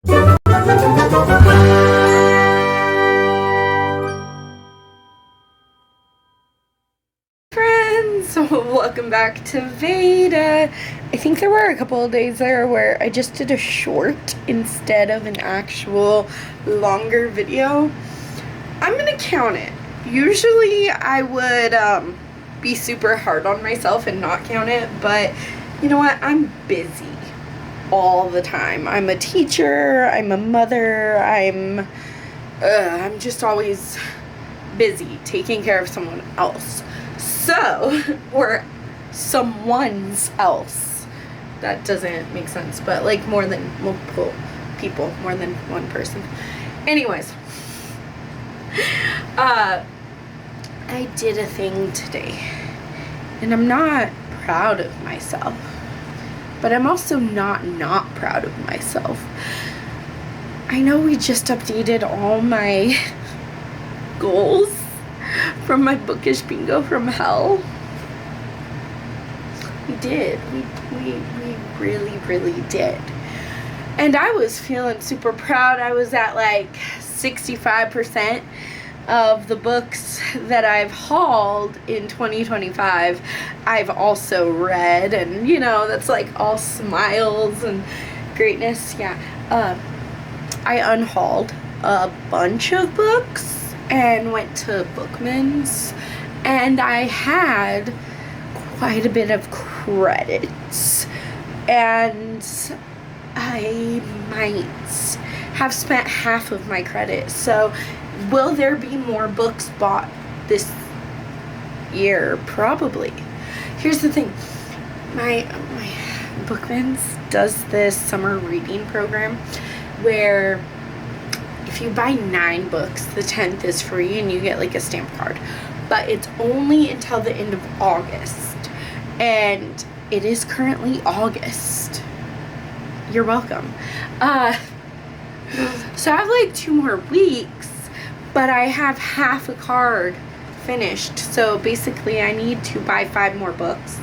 Friends, welcome back to VEDA. I think there were a couple of days there where I just did a short instead of an actual longer video. I'm gonna count it. Usually I would be super hard on myself and not count it, but you know what? I'm busy all the time. I'm a teacher, I'm a mother, I'm just always busy taking care of someone else. So, or someone's else. That doesn't make sense, but like more than multiple people, more than one person. Anyways, I did a thing today, and I'm not proud of myself, but I'm also not proud of myself. I know we just updated all my goals from my bookish bingo from hell. We did. We really did. And I was feeling super proud. I was at like 65% of the books that I've hauled in 2025. I've also read, and you know, that's like all smiles and greatness. Yeah. I unhauled a bunch of books and went to Bookman's, and I had quite a bit of credits, and I might have spent half of my credit. So will there be more books bought this year? Probably. Here's the thing, my Bookman's does this summer reading program where if you buy 9 books, the 10th is free and you get like a stamp card. But it's only until the end of August. And it is currently August. You're welcome. So I have like 2 more weeks, but I have half a card finished. So basically I need to buy 5 more books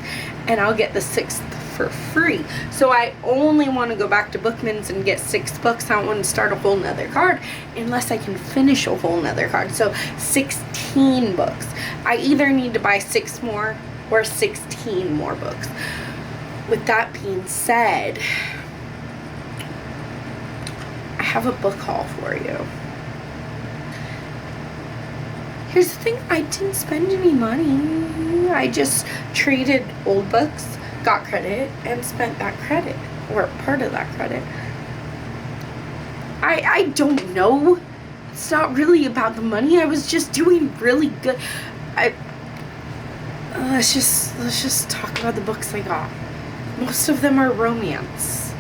and I'll get the 6th for free. So I only want to go back to Bookman's and get 6 books. I don't want to start a whole nother card unless I can finish a whole nother card. So 16 books. I either need to buy 6 more or 16 more books. With that being said, I have a book haul for you. Here's the thing, I didn't spend any money. I just traded old books, got credit, and spent that credit, or part of that credit. I don't know. It's not really about the money. I was just doing really good. Let's just talk about the books I got. Most of them are romance.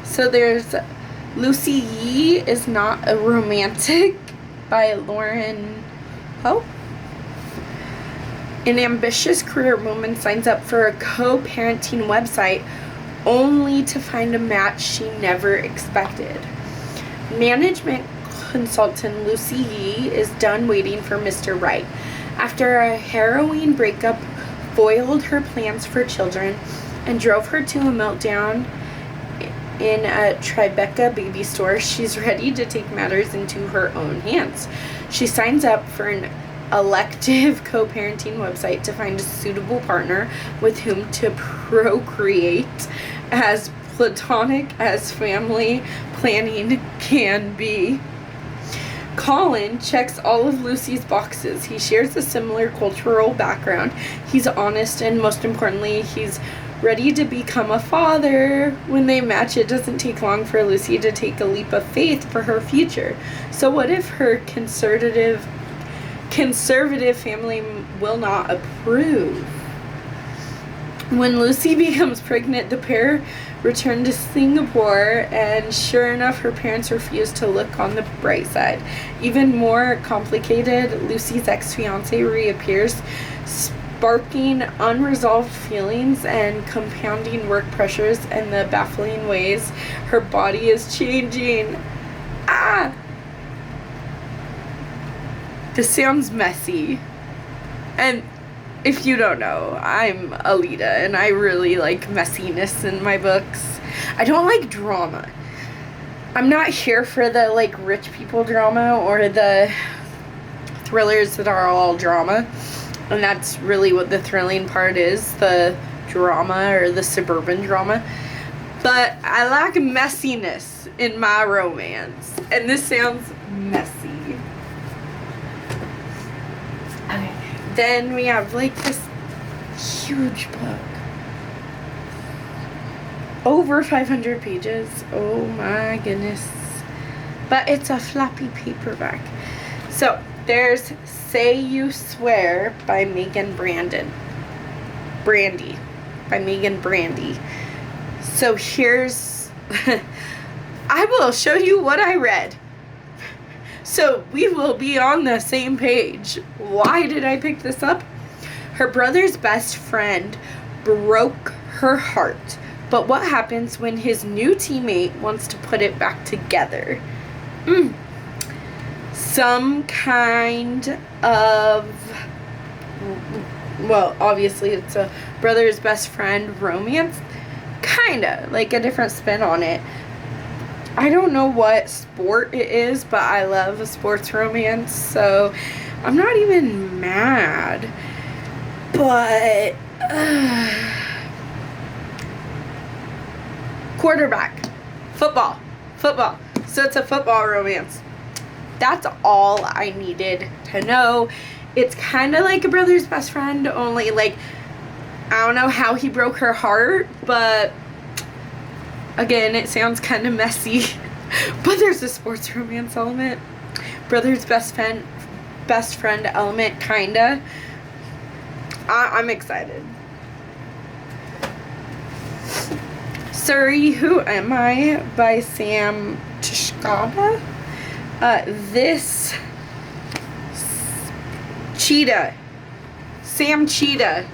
So there's Lucy Yee is Not a Romantic by Lauren Ho. An ambitious career woman signs up for a co-parenting website only to find a match she never expected. Management consultant Lucy Yee is done waiting for Mr. Right. After a harrowing breakup foiled her plans for children and drove her to a meltdown in a Tribeca baby store, she's ready to take matters into her own hands. She signs up for an elective co-parenting website to find a suitable partner with whom to procreate, as platonic as family planning can be. Colin checks all of Lucy's boxes. He shares a similar cultural background. He's honest, and most importantly, he's ready to become a father. When they match, it doesn't take long for Lucy to take a leap of faith for her future. So what if her conservative family will not approve? When Lucy becomes pregnant, the pair return to Singapore, and sure enough, her parents refuse to look on the bright side. Even more complicated, Lucy's ex-fiancé reappears, sparking unresolved feelings and compounding work pressures and the baffling ways her body is changing. This sounds messy. And if you don't know, I'm Alita, and I really like messiness in my books. I don't like drama. I'm not here for the, like, rich people drama or the thrillers that are all drama. And that's really what the thrilling part is, the drama or the suburban drama. But I like messiness in my romance. And this sounds messy. Okay. Then we have, like, this huge book. Over 500 pages. Oh my goodness. But it's a floppy paperback. So, there's Say You Swear by Megan Brandy. By Megan Brandy. So here's... I will show you what I read. So we will be on the same page. Why did I pick this up? Her brother's best friend broke her heart. But what happens when his new teammate wants to put it back together? Some kind of, well, obviously it's a brother's best friend romance. Kinda, like a different spin on it. I don't know what sport it is, but I love a sports romance, so I'm not even mad. But, quarterback. Football. So it's a football romance. That's all I needed to know. It's kind of like a brother's best friend, only, like, I don't know how he broke her heart, but again, it sounds kind of messy. But there's a sports romance element. Brother's best friend element, kinda. I'm excited. Surrey, Who Am I? By Sam Tishkaba. This Cheetah. Sam Cheetah.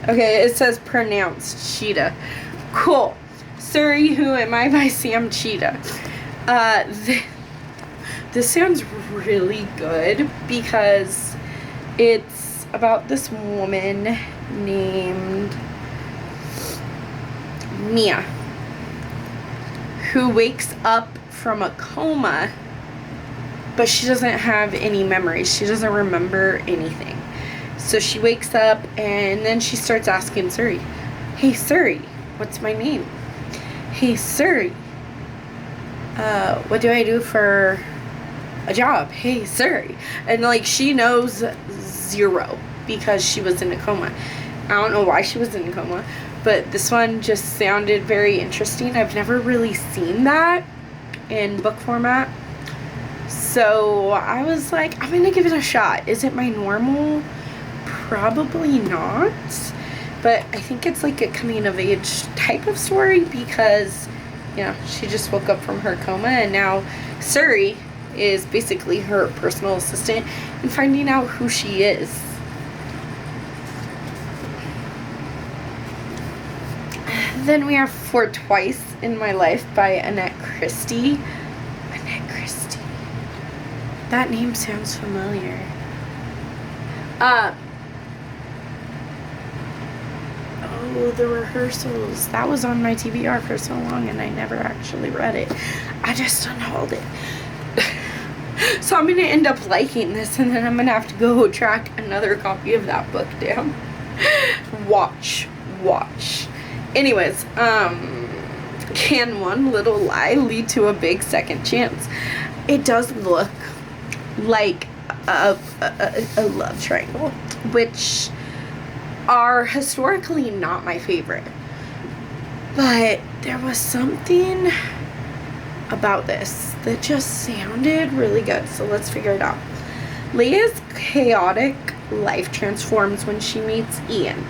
Okay, it says pronounced Cheetah. Cool. Surrey, Who Am I? By Sam Cheetah. This sounds really good because it's about this woman named Mia who wakes up from a coma, but she doesn't have any memories. She doesn't remember anything. So she wakes up and then she starts asking Surrey, "Hey Surrey, what's my name? Hey Surrey, what do I do for a job? Hey Surrey." And like she knows zero because she was in a coma. I don't know why she was in a coma, but this one just sounded very interesting. I've never really seen that in book format. So I was like, I'm gonna give it a shot. Is it my normal? Probably not. But I think it's like a coming of age type of story because, you know, she just woke up from her coma and now Surrey is basically her personal assistant and finding out who she is. Then we have For Twice in My Life by Annette Christie. Annette Christie. That name sounds familiar. Oh, The Rehearsals. That was on my TBR for so long and I never actually read it. I just unhauled it. So I'm going to end up liking this and then I'm going to have to go track another copy of that book down. Watch. Anyways, can one little lie lead to a big second chance? It does look like a love triangle, which are historically not my favorite. But there was something about this that just sounded really good, so let's figure it out. Leia's chaotic life transforms when she meets Ian.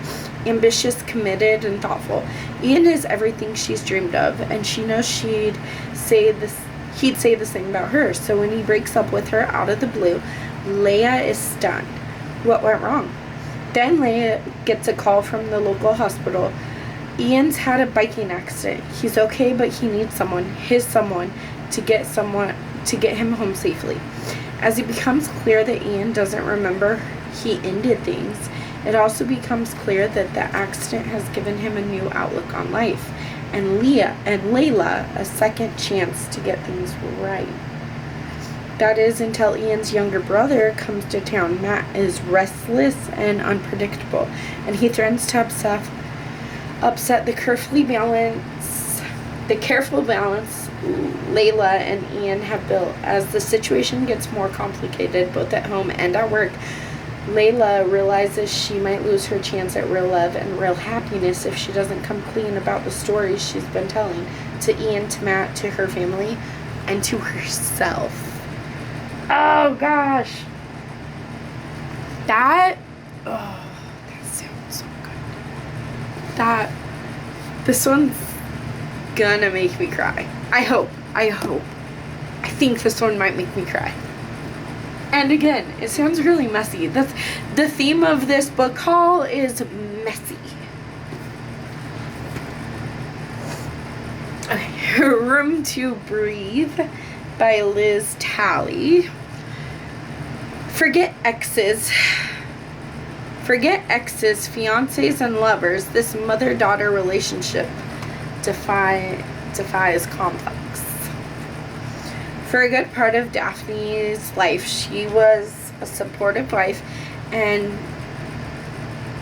Ambitious, committed, and thoughtful. Ian is everything she's dreamed of, and she knows he'd say the same about her. So when he breaks up with her out of the blue, Leia is stunned. What went wrong? Then Leia gets a call from the local hospital. Ian's had a biking accident. He's okay, but he needs his someone, to get him home safely. As it becomes clear that Ian doesn't remember he ended things, It also becomes clear that the accident has given him a new outlook on life, and Layla a second chance to get things right. That is until Ian's younger brother comes to town. Matt is restless and unpredictable, and he threatens to upset the careful balance Layla and Ian have built. As the situation gets more complicated, both at home and at work, Layla realizes she might lose her chance at real love and real happiness if she doesn't come clean about the stories she's been telling to Ian, to Matt, to her family, and to herself. Oh gosh. That sounds so good. This one's gonna make me cry. I hope. I think this one might make me cry. And again, it sounds really messy. That's the theme of this book haul, is messy. Okay. Room to Breathe by Liz Talley. Forget exes, fiancés, and lovers. This mother-daughter relationship defies complex. For a good part of Daphne's life, she was a supportive wife and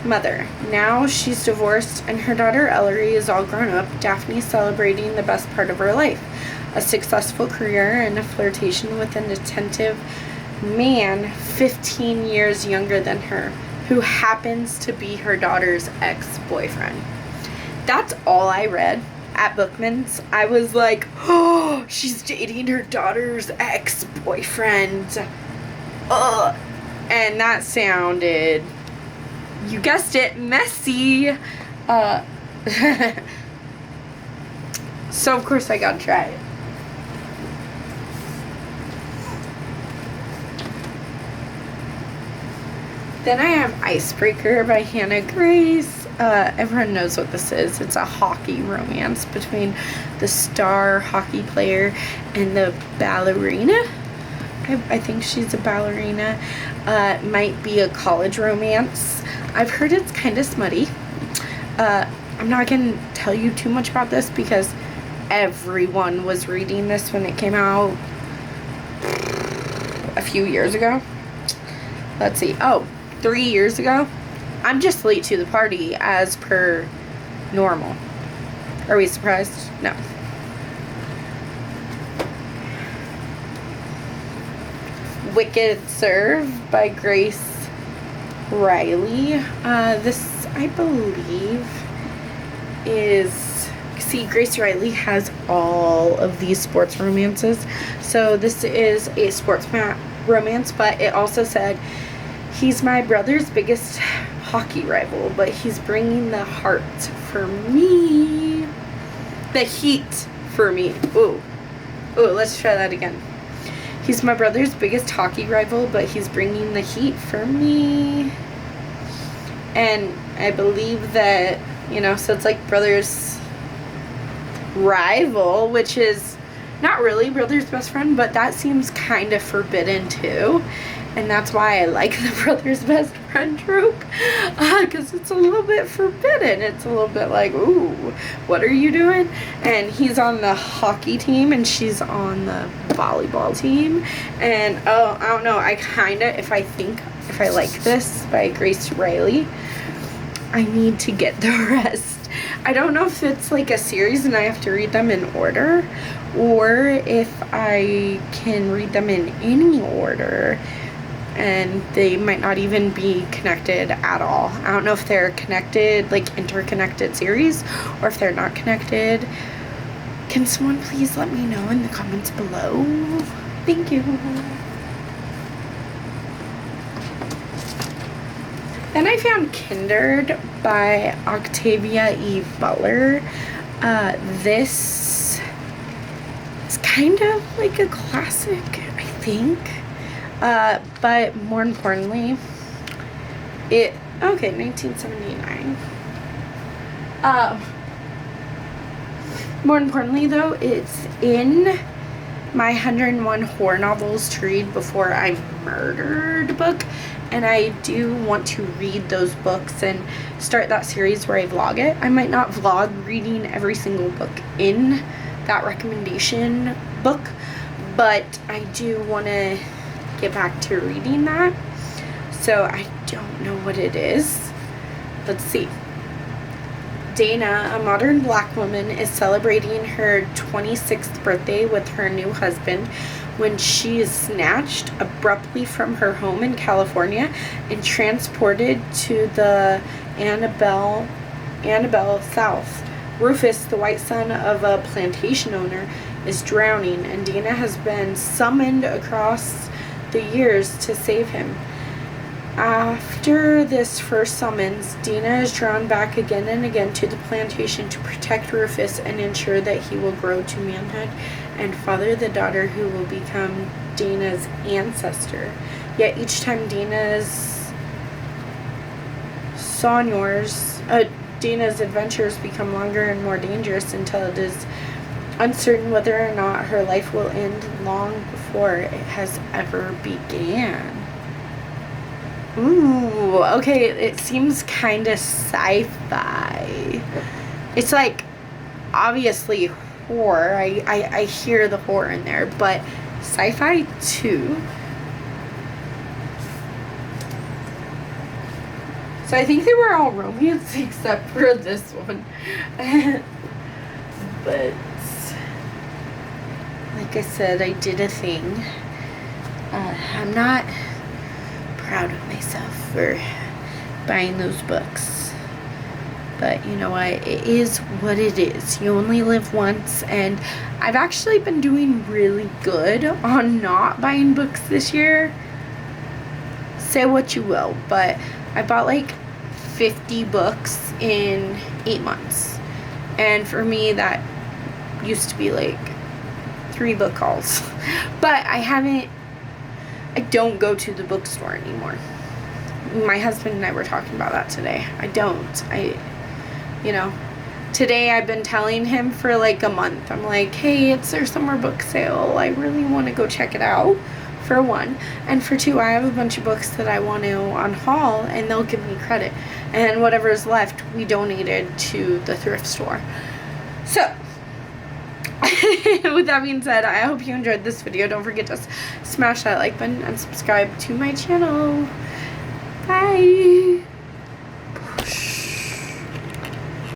mother. Now she's divorced and her daughter Ellery is all grown up. Daphne's celebrating the best part of her life, a successful career and a flirtation with an attentive man 15 years younger than her, who happens to be her daughter's ex-boyfriend. That's all I read at Bookman's. I was like, oh, she's dating her daughter's ex-boyfriend. Ugh. And that sounded, you guessed it, messy. So of course I gotta try it. Then I have Icebreaker by Hannah Grace. Everyone knows what this is. It's a hockey romance between the star hockey player and the ballerina. I think she's a ballerina. Might be a college romance. I've heard it's kind of smutty. I'm not going to tell you too much about this because everyone was reading this when it came out a few years ago. Let's see. 3 years ago. I'm just late to the party as per normal. Are we surprised? No. Wicked Serve by Grace Riley. This, I believe, is... See, Grace Riley has all of these sports romances. So this is a sports romance, but it also said, he's my brother's biggest hockey rival, but he's bringing the heart for me. The heat for me. Ooh, let's try that again. He's my brother's biggest hockey rival, but he's bringing the heat for me. And I believe that, so it's like brother's rival, which is not really brother's best friend, but that seems kind of forbidden too. And that's why I like the brother's best friend trope, because it's a little bit forbidden. It's a little bit like, ooh, what are you doing? And he's on the hockey team, and she's on the volleyball team. And, I don't know, if I like this by Grace Riley, I need to get the rest. I don't know if it's like a series and I have to read them in order, or if I can read them in any order and they might not even be connected at all. I don't know if they're connected, like interconnected series, or if they're not connected. Can someone please let me know in the comments below? Thank you. Then I found Kindred by Octavia E. Butler. This is kind of like a classic, I think. But more importantly, 1979. More importantly though, it's in my 101 horror novels to read before I'm murdered book, and I do want to read those books and start that series where I vlog it. I might not vlog reading every single book in that recommendation book, but I do want to get back to reading that. So I don't know what it is. Let's see. Dana, a modern black woman, is celebrating her 26th birthday with her new husband when she is snatched abruptly from her home in California and transported to the Annabelle South. Rufus, the white son of a plantation owner, is drowning, and Dana has been summoned across the years to save him. After this first summons, Dana is drawn back again and again to the plantation to protect Rufus and ensure that he will grow to manhood and father the daughter who will become Dana's ancestor. Yet each time Dana's adventures become longer and more dangerous until it is uncertain whether or not her life will end long before it has ever began. Ooh, okay, it seems kind of sci-fi. It's like, obviously horror. I hear the horror in there, but sci-fi too. So I think they were all romance except for this one. But like I said, I did a thing. I'm not proud of myself for buying those books, but you know what, it is what it is. You only live once, and I've actually been doing really good on not buying books this year. Say what you will, but I bought like 50 books in 8 months, and for me that used to be like 3 book hauls. But I don't go to the bookstore anymore. My husband and I were talking about that today. Today I've been telling him for like a month. I'm like, hey, it's their summer book sale. I really want to go check it out, for one. And for two, I have a bunch of books that I want to on haul, and they'll give me credit. And whatever's left, we donated to the thrift store. So, with that being said, I hope you enjoyed this video. Don't forget to smash that like button and subscribe to my channel. Bye!